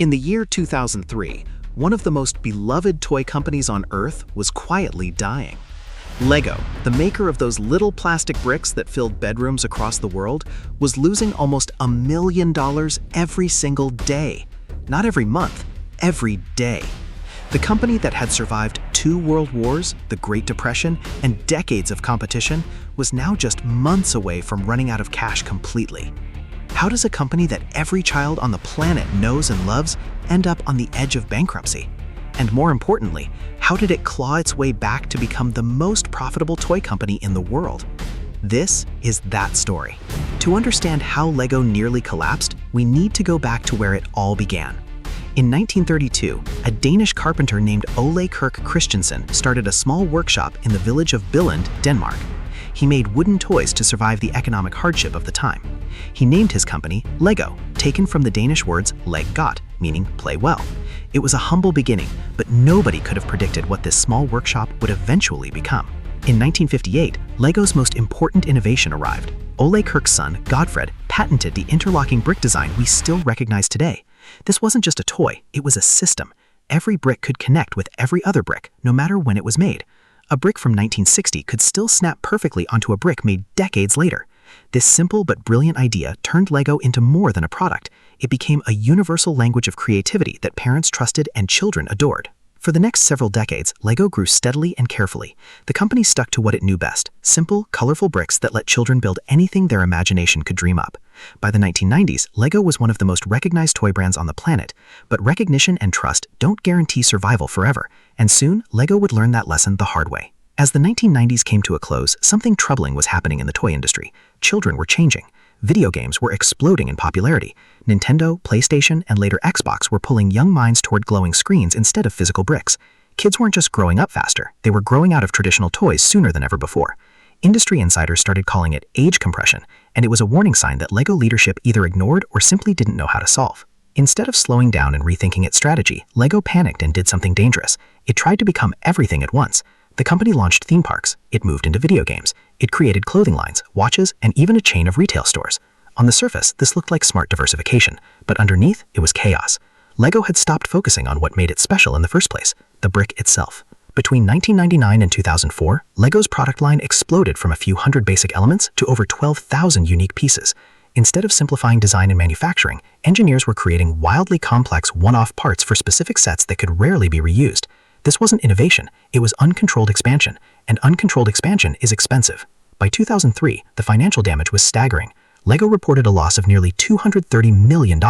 In the year 2003, one of the most beloved toy companies on Earth was quietly dying. Lego, the maker of those little plastic bricks that filled bedrooms across the world, was losing almost $1 million every single day. Not every month, every day. The company that had survived 2 world wars, the Great Depression, and decades of competition was now just months away from running out of cash completely. How does a company that every child on the planet knows and loves end up on the edge of bankruptcy? And more importantly, how did it claw its way back to become the most profitable toy company in the world? This is that story. To understand how Lego nearly collapsed, we need to go back to where it all began. In 1932, a Danish carpenter named Ole Kirk Christensen started a small workshop in the village of Billund, Denmark. He made wooden toys to survive the economic hardship of the time. He named his company Lego, taken from the Danish words leg godt, meaning play well. It was a humble beginning, but nobody could have predicted what this small workshop would eventually become. In 1958, Lego's most important innovation arrived. Ole Kirk's son, Godfred, patented the interlocking brick design we still recognize today. This wasn't just a toy, it was a system. Every brick could connect with every other brick, no matter when it was made. A brick from 1960 could still snap perfectly onto a brick made decades later. This simple but brilliant idea turned Lego into more than a product. It became a universal language of creativity that parents trusted and children adored. For the next several decades, Lego grew steadily and carefully. The company stuck to what it knew best: simple, colorful bricks that let children build anything their imagination could dream up. By the 1990s, Lego was one of the most recognized toy brands on the planet, but recognition and trust don't guarantee survival forever, and soon, Lego would learn that lesson the hard way. As the 1990s came to a close, something troubling was happening in the toy industry. Children were changing. Video games were exploding in popularity. Nintendo, PlayStation, and later Xbox were pulling young minds toward glowing screens instead of physical bricks. Kids weren't just growing up faster, they were growing out of traditional toys sooner than ever before. Industry insiders started calling it age compression, and it was a warning sign that Lego leadership either ignored or simply didn't know how to solve. Instead of slowing down and rethinking its strategy, Lego panicked and did something dangerous. It tried to become everything at once. The company launched theme parks, it moved into video games, it created clothing lines, watches, and even a chain of retail stores. On the surface, this looked like smart diversification, but underneath, it was chaos. Lego had stopped focusing on what made it special in the first place: the brick itself. Between 1999 and 2004, Lego's product line exploded from a few hundred basic elements to over 12,000 unique pieces. Instead of simplifying design and manufacturing, engineers were creating wildly complex one-off parts for specific sets that could rarely be reused. This wasn't innovation, it was uncontrolled expansion, and uncontrolled expansion is expensive. By 2003, the financial damage was staggering. Lego reported a loss of nearly $230 million.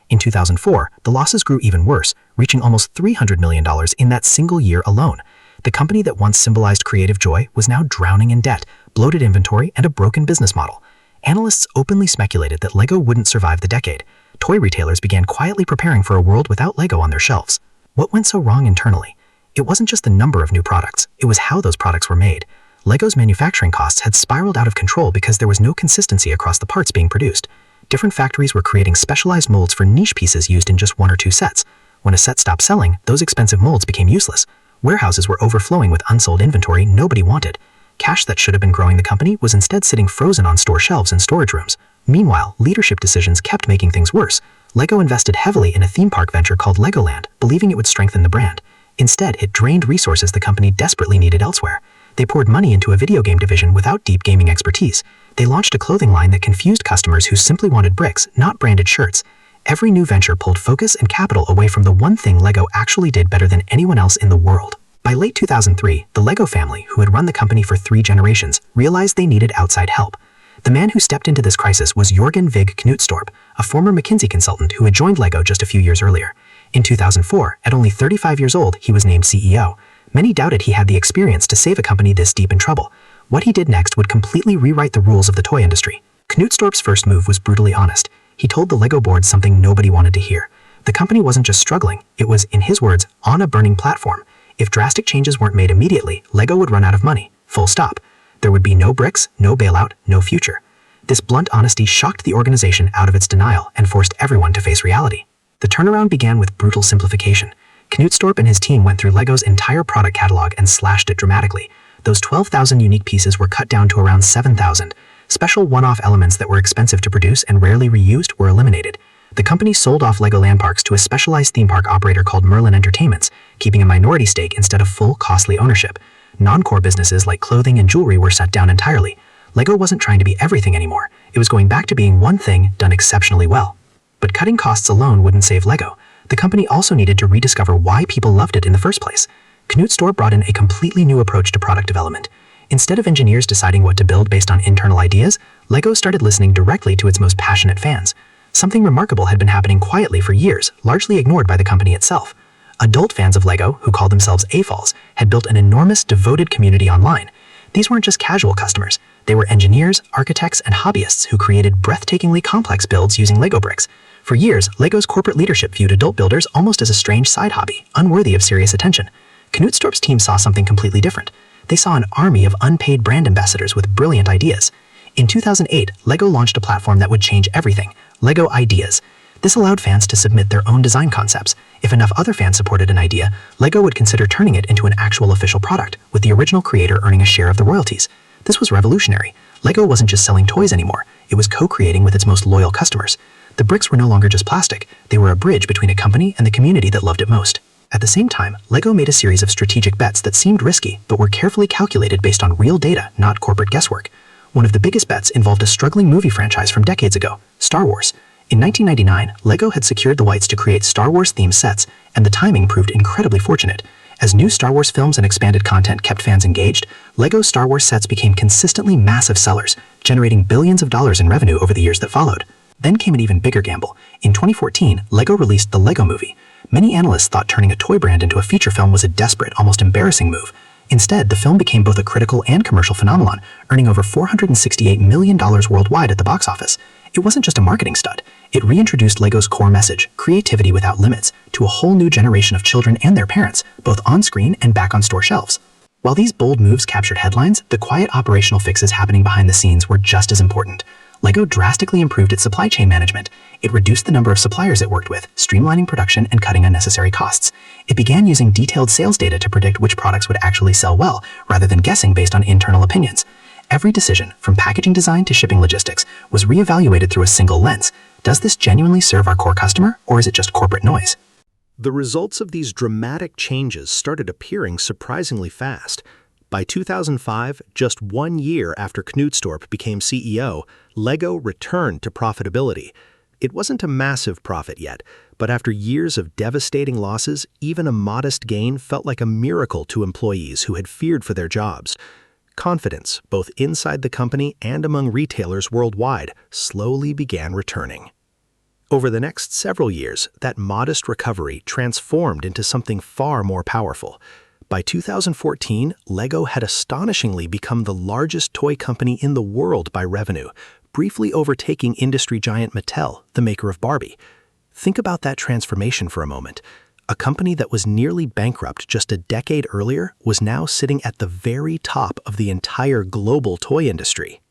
In 2004, the losses grew even worse, reaching almost $300 million in that single year alone. The company that once symbolized creative joy was now drowning in debt, bloated inventory, and a broken business model. Analysts openly speculated that Lego wouldn't survive the decade. Toy retailers began quietly preparing for a world without Lego on their shelves. What went so wrong internally? It wasn't just the number of new products, it was how those products were made. Lego's manufacturing costs had spiraled out of control because there was no consistency across the parts being produced. Different factories were creating specialized molds for niche pieces used in just 1 or 2 sets. When a set stopped selling, those expensive molds became useless. Warehouses were overflowing with unsold inventory nobody wanted. Cash that should have been growing the company was instead sitting frozen on store shelves and storage rooms. Meanwhile, leadership decisions kept making things worse. Lego invested heavily in a theme park venture called Legoland, believing it would strengthen the brand. Instead, it drained resources the company desperately needed elsewhere. They poured money into a video game division without deep gaming expertise. They launched a clothing line that confused customers who simply wanted bricks, not branded shirts. Every new venture pulled focus and capital away from the one thing Lego actually did better than anyone else in the world. By late 2003, the Lego family, who had run the company for 3 generations, realized they needed outside help. The man who stepped into this crisis was Jørgen Vig Knudstorp, a former McKinsey consultant who had joined Lego just a few years earlier. In 2004, at only 35 years old, he was named CEO. Many doubted he had the experience to save a company this deep in trouble. What he did next would completely rewrite the rules of the toy industry. Knudstorp's first move was brutally honest. He told the Lego board something nobody wanted to hear. The company wasn't just struggling, it was, in his words, on a burning platform. If drastic changes weren't made immediately, Lego would run out of money. Full stop. There would be no bricks, no bailout, no future. This blunt honesty shocked the organization out of its denial and forced everyone to face reality. The turnaround began with brutal simplification. Knudstorp and his team went through Lego's entire product catalog and slashed it dramatically. Those 12,000 unique pieces were cut down to around 7,000. Special one-off elements that were expensive to produce and rarely reused were eliminated. The company sold off LEGO Land Parks to a specialized theme park operator called Merlin Entertainments, keeping a minority stake instead of full, costly ownership. Non-core businesses like clothing and jewelry were shut down entirely. LEGO wasn't trying to be everything anymore. It was going back to being one thing done exceptionally well. But cutting costs alone wouldn't save LEGO. The company also needed to rediscover why people loved it in the first place. Knudstorp brought in a completely new approach to product development. Instead of engineers deciding what to build based on internal ideas, LEGO started listening directly to its most passionate fans. Something remarkable had been happening quietly for years, largely ignored by the company itself. Adult fans of LEGO, who called themselves AFOLs, had built an enormous, devoted community online. These weren't just casual customers. They were engineers, architects, and hobbyists who created breathtakingly complex builds using LEGO bricks. For years, LEGO's corporate leadership viewed adult builders almost as a strange side hobby, unworthy of serious attention. Knudstorp's team saw something completely different. They saw an army of unpaid brand ambassadors with brilliant ideas. In 2008, LEGO launched a platform that would change everything, LEGO Ideas. This allowed fans to submit their own design concepts. If enough other fans supported an idea, LEGO would consider turning it into an actual official product, with the original creator earning a share of the royalties. This was revolutionary. LEGO wasn't just selling toys anymore, it was co-creating with its most loyal customers. The bricks were no longer just plastic, they were a bridge between a company and the community that loved it most. At the same time, LEGO made a series of strategic bets that seemed risky, but were carefully calculated based on real data, not corporate guesswork. One of the biggest bets involved a struggling movie franchise from decades ago, Star Wars. In 1999, LEGO had secured the rights to create Star Wars-themed sets, and the timing proved incredibly fortunate. As new Star Wars films and expanded content kept fans engaged, LEGO's Star Wars sets became consistently massive sellers, generating billions of dollars in revenue over the years that followed. Then came an even bigger gamble. In 2014, LEGO released the Lego Movie. Many analysts thought turning a toy brand into a feature film was a desperate, almost embarrassing move. Instead, the film became both a critical and commercial phenomenon, earning over $468 million worldwide at the box office. It wasn't just a marketing stunt. It reintroduced LEGO's core message, creativity without limits, to a whole new generation of children and their parents, both on-screen and back on store shelves. While these bold moves captured headlines, the quiet operational fixes happening behind the scenes were just as important. LEGO drastically improved its supply chain management. It reduced the number of suppliers it worked with, streamlining production and cutting unnecessary costs. It began using detailed sales data to predict which products would actually sell well, rather than guessing based on internal opinions. Every decision, from packaging design to shipping logistics, was reevaluated through a single lens. Does this genuinely serve our core customer, or is it just corporate noise? The results of these dramatic changes started appearing surprisingly fast. By 2005, just 1 year after Knudstorp became CEO, LEGO returned to profitability. It wasn't a massive profit yet, but after years of devastating losses, even a modest gain felt like a miracle to employees who had feared for their jobs. Confidence, both inside the company and among retailers worldwide, slowly began returning. Over the next several years, that modest recovery transformed into something far more powerful. By 2014, LEGO had astonishingly become the largest toy company in the world by revenue, briefly overtaking industry giant Mattel, the maker of Barbie. Think about that transformation for a moment. A company that was nearly bankrupt just a decade earlier was now sitting at the very top of the entire global toy industry.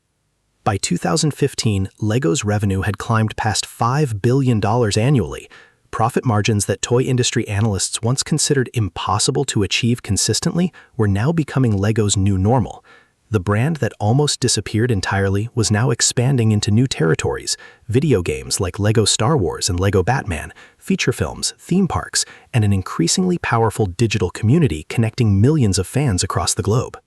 By 2015, LEGO's revenue had climbed past $5 billion annually. Profit margins that toy industry analysts once considered impossible to achieve consistently were now becoming LEGO's new normal. The brand that almost disappeared entirely was now expanding into new territories: video games like LEGO Star Wars and LEGO Batman, feature films, theme parks, and an increasingly powerful digital community connecting millions of fans across the globe.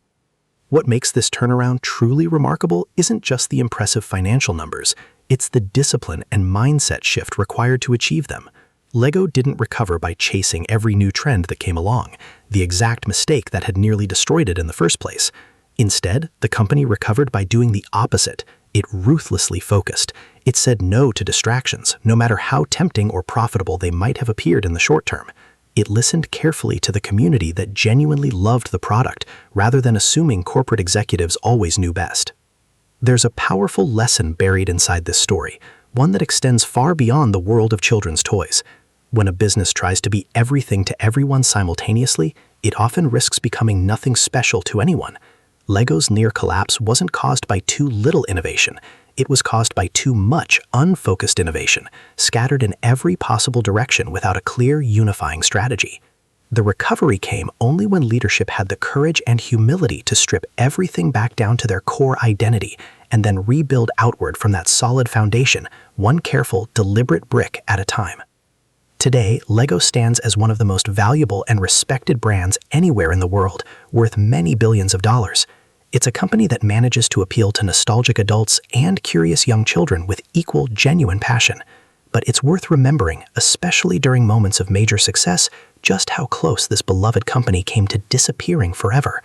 What makes this turnaround truly remarkable isn't just the impressive financial numbers, it's the discipline and mindset shift required to achieve them. LEGO didn't recover by chasing every new trend that came along, the exact mistake that had nearly destroyed it in the first place. Instead, the company recovered by doing the opposite. It ruthlessly focused. It said no to distractions, no matter how tempting or profitable they might have appeared in the short term. It listened carefully to the community that genuinely loved the product, rather than assuming corporate executives always knew best. There's a powerful lesson buried inside this story, one that extends far beyond the world of children's toys. When a business tries to be everything to everyone simultaneously, it often risks becoming nothing special to anyone. LEGO's near collapse wasn't caused by too little innovation. It was caused by too much unfocused innovation, scattered in every possible direction without a clear, unifying strategy. The recovery came only when leadership had the courage and humility to strip everything back down to their core identity and then rebuild outward from that solid foundation, one careful, deliberate brick at a time. Today, LEGO stands as one of the most valuable and respected brands anywhere in the world, worth many billions of dollars. It's a company that manages to appeal to nostalgic adults and curious young children with equal, genuine passion. But it's worth remembering, especially during moments of major success, just how close this beloved company came to disappearing forever.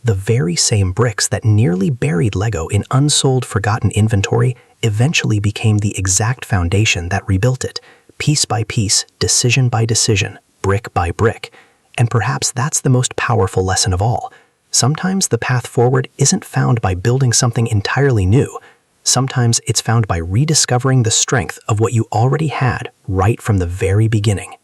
The very same bricks that nearly buried LEGO in unsold, forgotten inventory eventually became the exact foundation that rebuilt it, piece by piece, decision by decision, brick by brick. And perhaps that's the most powerful lesson of all. Sometimes the path forward isn't found by building something entirely new. Sometimes it's found by rediscovering the strength of what you already had right from the very beginning.